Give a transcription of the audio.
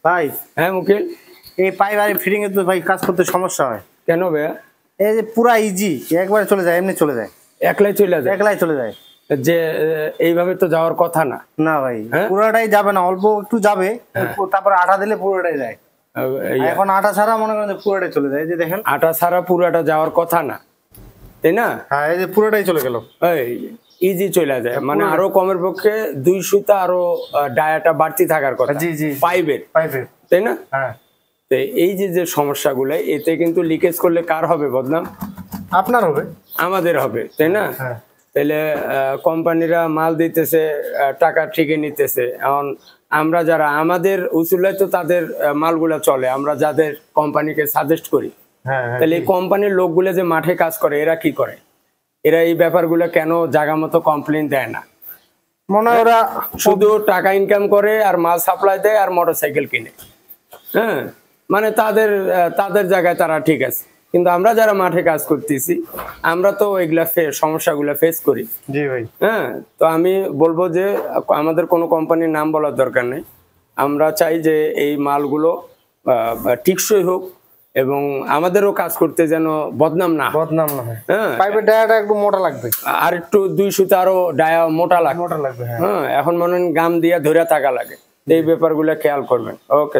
ভাই হ্যাঁ মুকিল, এই পাইপ আর ফিটিং এ তো ভাই কাজ করতে সমস্যা হয়। কেন ভাইয়া? এই যে পুরা ইজি, একবারে চলে যায়, এমনি চলে যায়, একলাই চলে যায়? একলাই চলে যায় যে এইভাবে তো যাওয়ার কথা না। না ভাই, হ্যাঁ? পুরোটাই যাবে না, অল্প একটু যাবে, তারপর আটা দিলে পুরোটাই যায়। এখন আটা ছাড়া মনে করেন পুরোটাই চলে যায়, এই যে দেখেন আটা ছাড়া পুরাটা যাওয়ার কথা না, তাই না? হ্যাঁ, এই যে পুরোটাই চলে গেল, ইজি চলে যায়, মানে আরো কমের পক্ষে 2 সুতা আরো ডায়াটা বাড়তি থাকার কথা। জি জি, পাইপের, তাই না? হ্যাঁ। এই যে যে সমস্যাগুলো, এতে কিন্তু লিকেজ করলে কার হবে বদনাম? আপনার হবে, আমাদের হবে, তাই না? তাহলে কোম্পানিরা মাল দিতেছে, টাকা ঠিকই নিতেছে। এখন আমরা যারা আমাদের উসুলায় তো তাদের মালগুলা চলে, আমরা যাদের কোম্পানিকে সাজেস্ট করি, তাহলে এই কোম্পানির লোকগুলো যে মাঠে কাজ করে এরা কি করে? এরা এই ব্যাপারগুলো কেন জায়গা মতো কমপ্লেন দেয় না? মনে হয় ওরা শুধু টাকা ইনকাম করে আর মাল সাপ্লাই দেয় আর মোটরসাইকেল কিনে। হ্যাঁ, মানে তাদের জায়গায় তারা ঠিক আছে, কিন্তু আমরা যারা মাঠে কাজ করতেছি আমরা তো এগুলা সমস্যাগুলো ফেস করি। জি ভাই। হ্যাঁ, তো আমি বলবো যে আমাদের কোনো কোম্পানির নাম বলার দরকার নেই, আমরা চাই যে এই মালগুলো টিকসই হোক এবং আমাদেরও কাজ করতে যেন বদনাম না হয়। হ্যাঁ, পাইপের ডায়াটা একটু মোটা লাগবে, আর একটু 2 সুতা আরো ডায়া মোটা লাগবে। লাগবে। হ্যাঁ, এখন মনে হয় গাম দিয়া ধরে থাকা লাগে, এই ব্যাপারগুলো খেয়াল করবেন। ওকে।